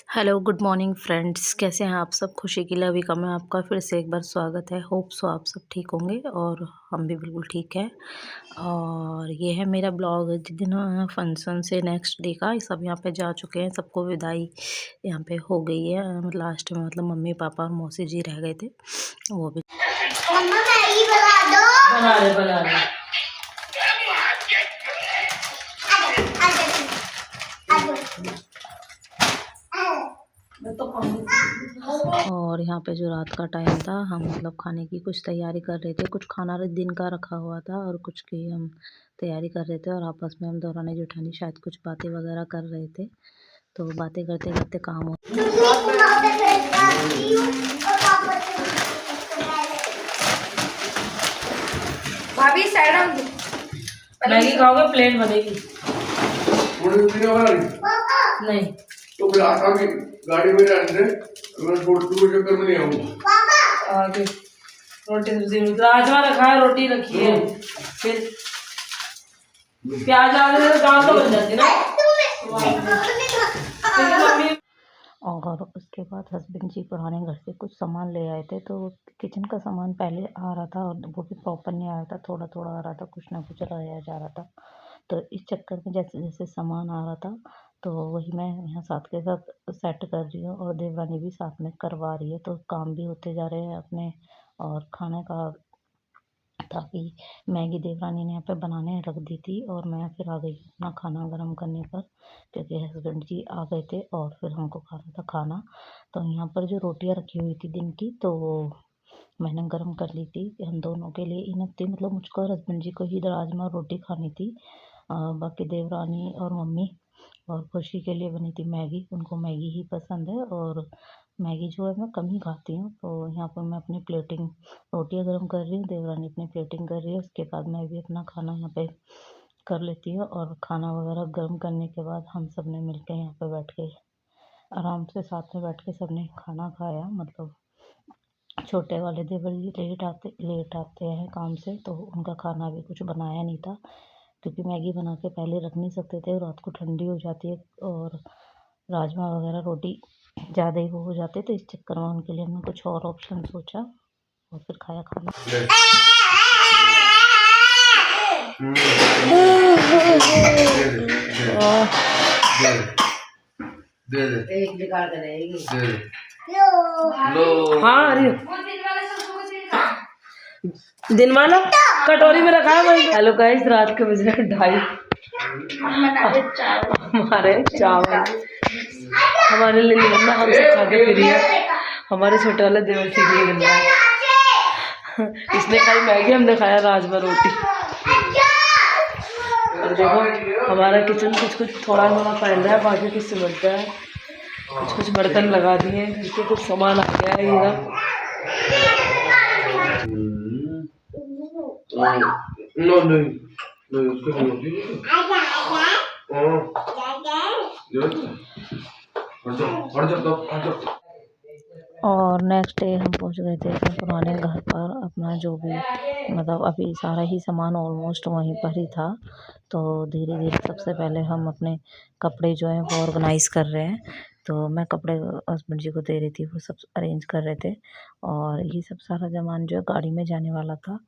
Hello good morning friends, कैसे हैं आप सब। खुशी की लविका में आपका फिर से एक बार स्वागत है। होप सो आप सब ठीक होंगे और हम भी बिल्कुल ठीक हैं। और ये है मेरा ब्लॉग जिस दिन फंक्शन से नेक्स्ट डे का। सब यहाँ पे जा चुके हैं, सबको विदाई यहाँ पे हो गई है। लास्ट में मतलब मम्मी पापा और मौसी जी रह गए थे, वो भी। मम्मा मैगी बना दो। बना रहे। और यहाँ पे जो रात का टाइम था, हम मतलब खाने की कुछ तैयारी कर रहे थे। कुछ खाना दिन का रखा हुआ था और कुछ की हम तैयारी कर रहे थे। और आपस में हम दौरान जेठानी शायद कुछ बातें वगैरह कर रहे थे। तो बातें करते करते काम हो। भाभी साइड मैगी खाओगे? प्लेन बनेगी नहीं तो फिर आटा की गाड़ी में रहने दे, मैं छोटी को चक्कर में नहीं आऊंगा। आगे रोटी सब्जी राजमा रखा है, रोटी रखी है, फिर प्याज डाल दे, दाल तो बन जाती ना। और उसके बाद हस्बैंड जी पुराने घर से कुछ सामान ले आए थे। तो किचन का सामान पहले आ रहा था और वो भी प्रॉपर नहीं आ रहा था, थोड़ा थोड़ा आ रहा था, कुछ ना कुछ लाया जा रहा था। तो इस चक्कर में जैसे जैसे सामान आ रहा था तो वही मैं यहाँ साथ के साथ सेट कर रही हूँ और देवरानी भी साथ में करवा रही है। तो काम भी होते जा रहे हैं अपने। और खाने का ताकि मैगी देवरानी ने यहाँ पे बनाने रख दी थी और मैं फिर आ गई अपना खाना गर्म करने पर, क्योंकि हस्बैंड जी आ गए थे और फिर हमको खाना था खाना। तो यहाँ पर जो रोटियाँ रखी हुई थी दिन की, तो मैंने गर्म कर ली थी। हम दोनों के लिए इनफ थी, मतलब मुझको और हस्बैंड जी को ही राजमा रोटी खानी थी। बाकी देवरानी और मम्मी और खुशी के लिए बनी थी मैगी। उनको मैगी ही पसंद है और मैगी जो है मैं कम ही खाती हूँ। तो यहाँ पर मैं अपनी प्लेटिंग रोटियाँ गर्म कर रही हूँ, देवरानी अपनी प्लेटिंग कर रही है। उसके बाद मैं भी अपना खाना यहाँ पे कर लेती हूँ। और खाना वगैरह गर्म करने के बाद हम सब ने मिल के यहाँ पर बैठ के आराम से साथ में बैठ के सब ने खाना खाया। मतलब छोटे वाले देवर जी लेट आते हैं काम से, तो उनका खाना भी कुछ बनाया नहीं था, क्योंकि मैगी बना के पहले रख नहीं सकते थे, रात को ठंडी हो जाती है और राजमा वगैरह रोटी ज़्यादा ही वो हो जाते। तो इस चक्कर में उनके लिए हमने कुछ और ऑप्शन सोचा और फिर खाया खाना। एक निकाल कर रहेगी। हाँ अरे दिन वाला कटोरी में रखा है। हेलो गाइस, रात के बज रहे 2:30। हमारे चावल हमारे लिए नहीं बनना, हम सब खा के फ्री है। हमारे छोटे वाले देवर के लिए बन रहा है। इसने खाई मैगी, हमने खाया राजमा रोटी। और देखो हमारा किचन कुछ थोड़ा थोड़ा फैल रहा है, बाकी कुछ सिमट गया है। कुछ बर्तन लगा दिए हैं, घर के कुछ सामान आ गया है। ये नो नहीं नहीं उसके नहीं होती। और नेक्स्ट डे हम पहुंच गए थे अपने पुराने घर पर। अपना जो भी मतलब अभी सारा ही सामान ऑलमोस्ट वहीं पर ही था। तो धीरे धीरे सबसे पहले हम अपने कपड़े जो हैं वो ऑर्गेनाइज़ कर रहे हैं। तो मैं कपड़े हस्बैंड जी को दे रही थी, वो सब अरेंज कर रहे थे। और ये सब सारा सामान जो है गाड़ी में जाने वाला था,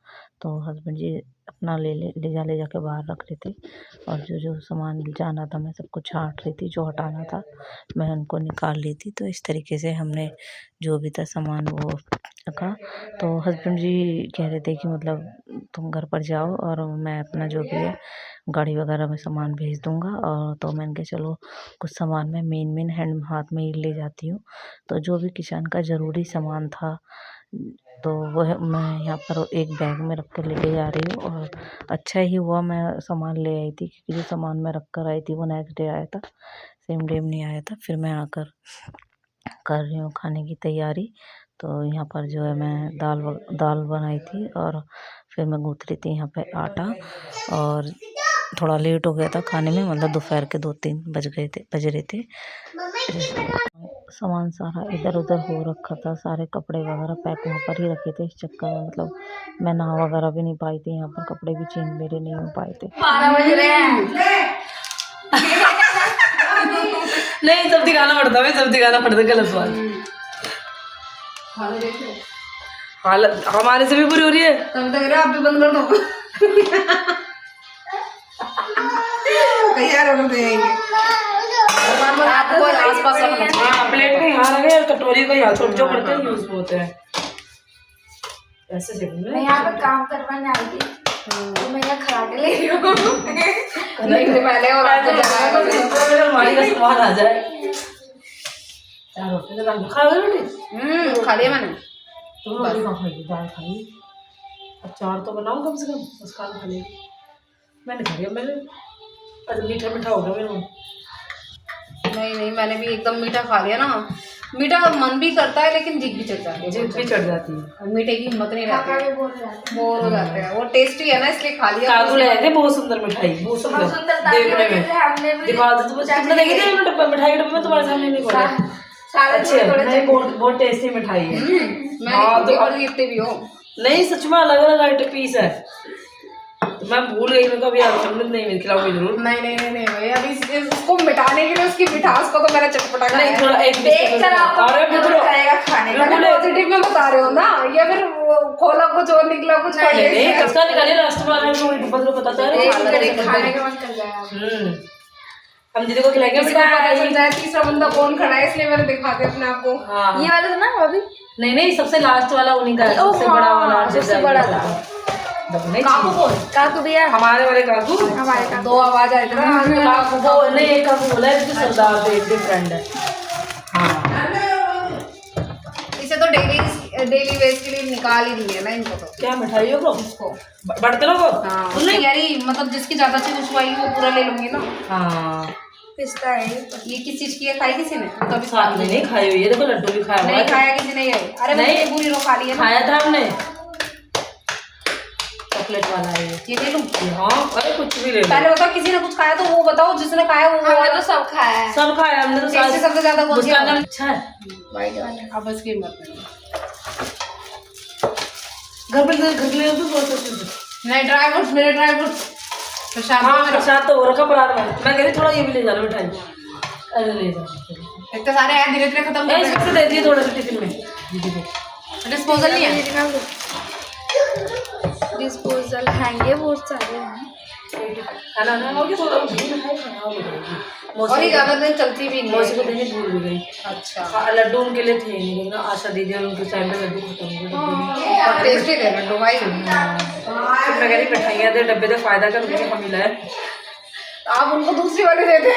तो हस्बैंड जी अपना ले जा के बाहर रख रहे थे। और जो जो सामान जाना था मैं सबको छांट रही थी, जो हटाना था मैं उनको निकाल ली थी। तो इस तरीके से हमने जो भी था सामान वो रखा। तो हस्बैंड जी कह रहे थे कि मतलब तुम घर पर जाओ और मैं अपना जो भी है गाड़ी वगैरह में सामान भेज दूँगा। और तो मैंने कहा चलो कुछ सामान मैं मेन हैंड हाथ में ही ले जाती हूँ। तो जो भी किचन का ज़रूरी सामान था तो वह मैं यहाँ पर एक बैग में रख कर लेके जा रही हूँ। और अच्छा ही हुआ मैं सामान ले आई थी, क्योंकि जो सामान मैं रख कर आई थी वो नेक्स्ट डे आया था, सेम डे में नहीं आया था। फिर मैं आकर कर रही हूँ खाने की तैयारी। तो यहाँ पर जो है मैं दाल बनाई थी और फिर मैं गूँथ रही थी यहाँ पे आटा। और थोड़ा लेट हो गया था खाने में, मतलब दोपहर के 2-3 बज रहे थे। सामान सारा इधर उधर हो रखा था, सारे कपड़े वगैरह पैक वहाँ पर ही रखे थे। इस चक्कर में मतलब मैं नहा वगैरह भी नहीं पाई थी, यहाँ पर कपड़े भी चेंज मेरे नहीं हो पाए थे। 12 बज रहे हैं। नहीं सब दिखाना पड़ता है, सब दिखाना पड़ता है, गलत बात। हालत हमारे से भी बुरी हो रही है। तब तक आप भी बंद कर दो। तैयार होकर दे जाएंगे आपको आसपास रखना। हाँ प्लेट को यहाँ रखे और कटोरी को यहाँ छोटे जो पड़ते हैं यूज होते हैं ऐसे से। मैं यहाँ पर काम करवाने आई थी तो मैं यहाँ खराटे ले रही हूँ पहले और हमारी का सामान आ जाए। चार रोटी खा गए रोटी? खा लिया मैंने। तुम रोटी कहाँ खाई? दाल खाई। अचार तो बनाओ कम से कम, बस खा ले। मैंने खा लिया। मैंने मीठा मीठा हो गया मेरे। नहीं मैंने भी एकदम मीठा खा लिया ना। मीठा मन भी करता है लेकिन जिद भी चढ़ जाती है, जिद भी चढ़ जाती है। मीठे की हिम्मत नहीं रहती, बोर हो जाते हैं। वो टेस्टी है ना इसलिए खा लिया। काकू लाए थे बहुत सुंदर मिठाई, बहुत सुंदर देखने में। दिखा दो तुमने देखी थी डब्बा मिठाई के डब्बे में? तुम्हारे सामने नहीं खोला। अच्छे नहीं, बहुत टेस्टी मिठाई है। मैं इतने भी हो नहीं सच में अलग अलग आइटम पीस है। तो मैं भूल गई, मैं कभी तुमने नहीं खिलाऊंगी जरूर। नहीं भाई अभी उसको मिटाने के लिए उसकी मिठास को तो मैंने चटपटा नहीं थोड़ा एक खाने का पॉजिटिव में बता रहे हो ना, या फिर खोला कुछ और निकला कुछ नहीं कसका निकाले रास्ते में पता खाने का मन कर जाएगा। हम दीदी को खिलाएंगे। पता चल जाए तीसरा बंदा कौन खड़ा है, इसलिए मैंने दिखाते अपने आप को। हाँ। ये वाला था ना अभी? नहीं सबसे लास्ट वाला उन्हीं का है, सबसे बड़ा वाला, सबसे बड़ा था। काकू कौन? काकू भैया हमारे वाले काकू। हमारे काकू दो आवाज आए थे वो नहीं एक काकू बोला है सरदार थे, एक फ्रेंड है। हाँ इसे तो डेली वेज के लिए निकाल ही दिए ना इनको। तो क्या मिठाइयों को उसको बर्तनों को? हाँ उसने यारी मतलब जिसकी ज्यादा चीज उसको आई वो पूरा ले लूंगी ना। हाँ पिस्ता है ये किस चीज की है? खाई किसी ने? कभी साथ में नहीं खाई हुई है। देखो लड्डू भी खाया। नहीं खाया किसी ने? अरे मैंने पूरी रो खा ली है। खाया था हमने, चॉकलेट वाला है ये ले लूं? हाँ अरे कुछ भी ले लो। पहले बताओ किसी ने कुछ खाया तो वो बताओ, जिसने खाया वो। हमने तो सब खाया है। सब खाया हमने तो। सबसे ज्यादा कौन सी? अच्छा है वाइट वाला। अब इसकी हिम्मत नहीं। घर पे तो बहुत अच्छे। नहीं ड्राई फ्रूट्स, मेरे ड्राई फ्रूट्स प्रसाद। हाँ प्रसाद तो हो रखा परात में। मैं कह रही थोड़ा ये भी ले जाना मिठाई। अरे ले जाओ इतने सारे हैं, धीरे धीरे खत्म कर इसमें से दे दिए थोड़ा सा टिफिन में। दीदी को डिस्पोजल नहीं है? डिस्पोजल हैंगे बहुत सारे हैं। खाना ना हो गया थोड़ा और ये ज्यादा दिन चलती भी नहीं है। मौसी को देने भूल भी गई। अच्छा लड्डू उनके लिए थे नहीं, लेकिन आशा दीदी और उनके टाइम पे लड्डू खत्म हो गए। टेस्टी थे लड्डू भाई। फिर मैं कह रही मिठाइयाँ दे डब्बे से फायदा कर मुझे हम मिला है। आप उनको दूसरी वाली देते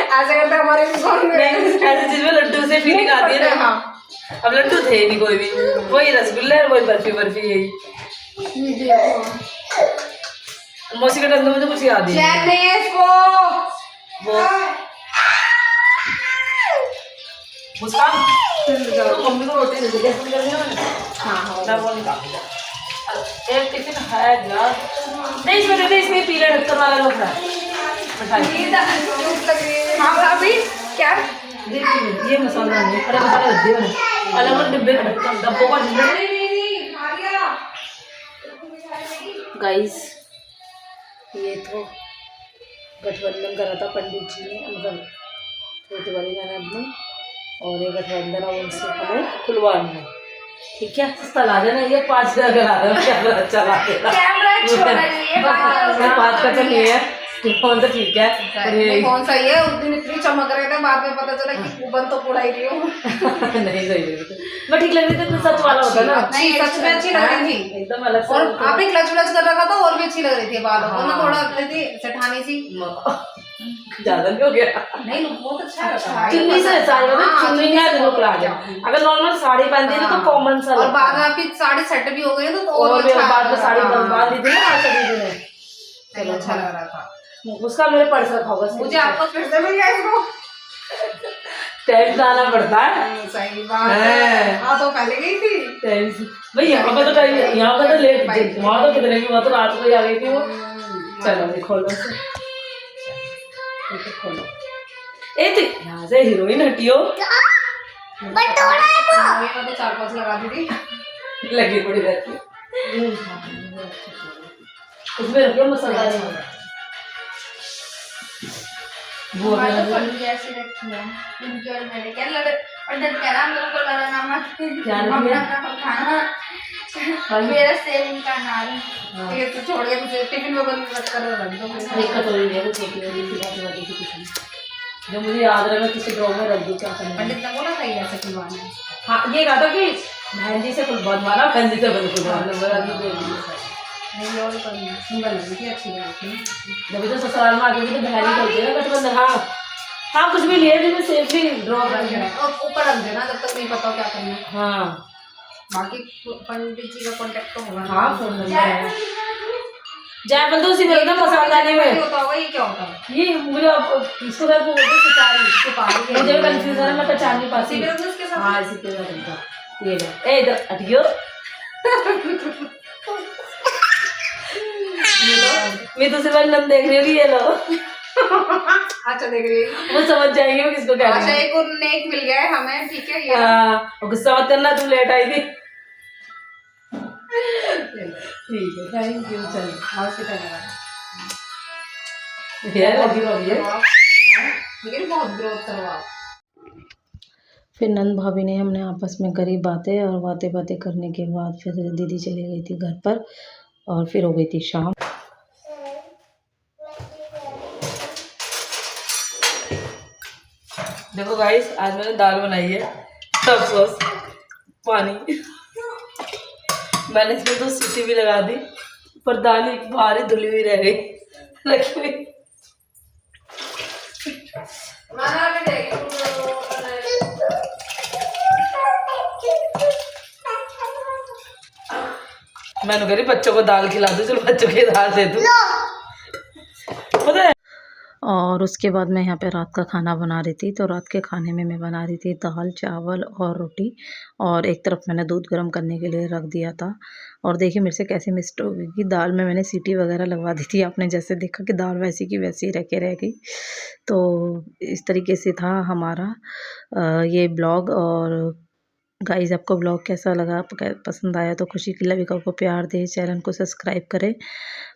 ऐसे करते हमारे ऐसी चीज में लड्डू से फीलिंग आती है ना। अब लड्डू थे नहीं कोई भी, वही रसगुल्ले और वही बर्फी यही। मौसी के डंडों में तो कुछ याद नहीं है इसको। वो मुस्कान तो मम्मी को रोटी दे दे कैसे कर दिया। हाँ मैं वो निकाल एक टिफिन है यार। नहीं इसमें दे दे, इसमें पीले ढक्कन वाला लोग रहा मिठाई। हाँ भाभी क्या देखिए ये मसाला नहीं, खड़ा मसाला रख दिया मैंने अलग अलग डिब्बे का ढक्कन, डब्बों का डिब्बे। गाइस ये तो गठबंधन करा था पंडित जी ने, मतलब छोटी वाली ननद ने, और ये गठबंधन अब उनसे हमें खुलवाना है। ठीक है सस्ता ला देना, ये 5,000 का ला देना। कैमरा अच्छा ला देना, बात का चलिए है कौन सा ठीक है। कौन सा ये उस दिन इतनी चमक रहे थे, बाद में पता चला कि कूपन तो पूरा ही रही हूँ। नहीं सही मैं ठीक लग रही थी, सच वाला होता ना। नहीं सच में अच्छी लग रही थी एकदम अलग। और आपने क्लच व्लच कर रखा था और भी अच्छी लग रही थी। बालों को ना थोड़ा थी सेठानी सी, ज्यादा भी हो गया। नहीं बहुत अच्छा लगा। चुन्नी से साड़ी में चुन्नी का लुक ला गया। अगर नॉर्मल साड़ी पहनती है तो कॉमन सा, और बाद में आपकी साड़ी सेट भी हो गई तो और बाद में साड़ी बांध दी थी ना आशा दीदी ने। चलो अच्छा लग रहा था। उसका मेरे पर्स रखा होगा। मुझे आपको फिर से मिल गया इसको। टाइम से आना पड़ता है। सही बात है। हाँ तो पहले गई थी टाइम से भाई। यहाँ का तो टाइम, यहाँ का तो लेट, वहाँ तो कितने की, वहाँ तो रात को ही आ गई थी वो। चलो खोलो खोलो। ए तो यहाँ से हीरोइन हटियो। तो 4-5 लगा दी थी, लगी पड़ी रहती है। उसमें रखियो मसाला। वो हमारे तो भी फल जैसी रखी है इनकी और मेरे क्या लड़े और डर कह रहा मेरे को लड़ा नमक क्या लगी अपना है? अपना खाना मेरा सेम इनका नाम ये तो छोड़ के मुझे टिफिन में बंद कर रख दो एक कटोरी है वो छोटी वाली सी बात वाली सी कुछ नहीं जो मुझे याद रहे मैं किसी ड्रॉ में रख दूँ क्या करना है। पंडित ने बोला था ये ऐसे खुलवाना है। हाँ ये कहा था कि बहन जी से कुछ बनवाना बहन जी से बनवाना मेरा अभी दे दिया नहीं और सिंगल लगी थी अच्छी लगी थी। जब तो ससुराल में आके भी तो बहन ही करती है ना गठबंधन। हाँ हाँ कुछ भी लिए थे मैं सेफली ड्रॉ कर दिया। और ऊपर रख देना जब तक नहीं पता क्या करना है। हाँ बाकी पंडित जी का कांटेक्ट तो होगा। हाँ फोन नंबर है जायफल तो उसी में एकदम पसंद आने में होता होगा। ये क्या होता है? ये मुझे इसको मैं बोलते सुपारी सुपारी मुझे भी कंफ्यूजन है मैं पहचान नहीं पाती। इसी में रख दो इसके साथ। हाँ इसी के साथ इनका ये ले ए इधर हटियो ये लो मैं तो सिर्फ नम देख रही हूँ ये लो अच्छा देख रही है वो समझ जाएंगे वो किसको कह अच्छा रही है। एक और नेक मिल गया है हमें। ठीक है ये हाँ और गुस्सा मत करना तुम लेट आई थी। ठीक है थैंक यू चल हॉस्पिटल में यार लगी होगी है लेकिन बहुत ग्रोथ करवाओ। फिर नंद भाभी ने हमने आपस में करी बातें और बातें बातें करने के बाद फिर दीदी चली गई थी घर पर और फिर हो गई थी शाम। देखो गाइस आज मैंने दाल बनाई है सब सॉस पानी मैंने इसमें तो सीटी भी लगा दी पर दाल ही बाहर ही धुली हुई रह गई रखी हुई। मैंने कह रही बच्चों को दाल खिला दूं चलो बच्चों की दाल दे दूं पता है। और उसके बाद मैं यहाँ पे रात का खाना बना रही थी तो रात के खाने में मैं बना रही थी दाल चावल और रोटी और एक तरफ मैंने दूध गर्म करने के लिए रख दिया था। और देखिए मेरे से कैसे मिस्टेक हो गई कि दाल में मैंने सीटी वगैरह लगवा दी थी। आपने जैसे देखा कि दाल वैसी की वैसी ही रह गई। तो इस तरीके से था हमारा ये ब्लॉग। और गाइस आपको ब्लॉग कैसा लगा आपको पसंद आया तो खुशी की लविका को प्यार दें चैनल को सब्सक्राइब करें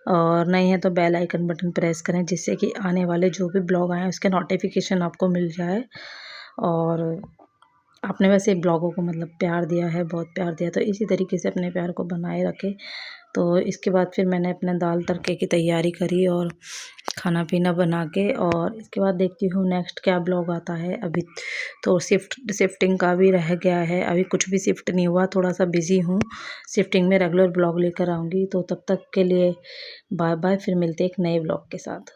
और नहीं है तो बेल आइकन बटन प्रेस करें जिससे कि आने वाले जो भी ब्लॉग आए उसके नोटिफिकेशन आपको मिल जाए। और आपने वैसे ब्लॉगों को मतलब प्यार दिया है बहुत प्यार दिया तो इसी तरीके से अपने प्यार को बनाए रखें। तो इसके बाद फिर मैंने अपने दाल तड़के की तैयारी करी और खाना पीना बना के और इसके बाद देखती हूँ नेक्स्ट क्या ब्लॉग आता है। अभी तो शिफ्टिंग का भी रह गया है अभी कुछ भी शिफ्ट नहीं हुआ थोड़ा सा बिज़ी हूँ शिफ्टिंग में रेगुलर ब्लॉग लेकर आऊँगी। तो तब तक के लिए बाय बाय फिर मिलते एक नए ब्लॉग के साथ।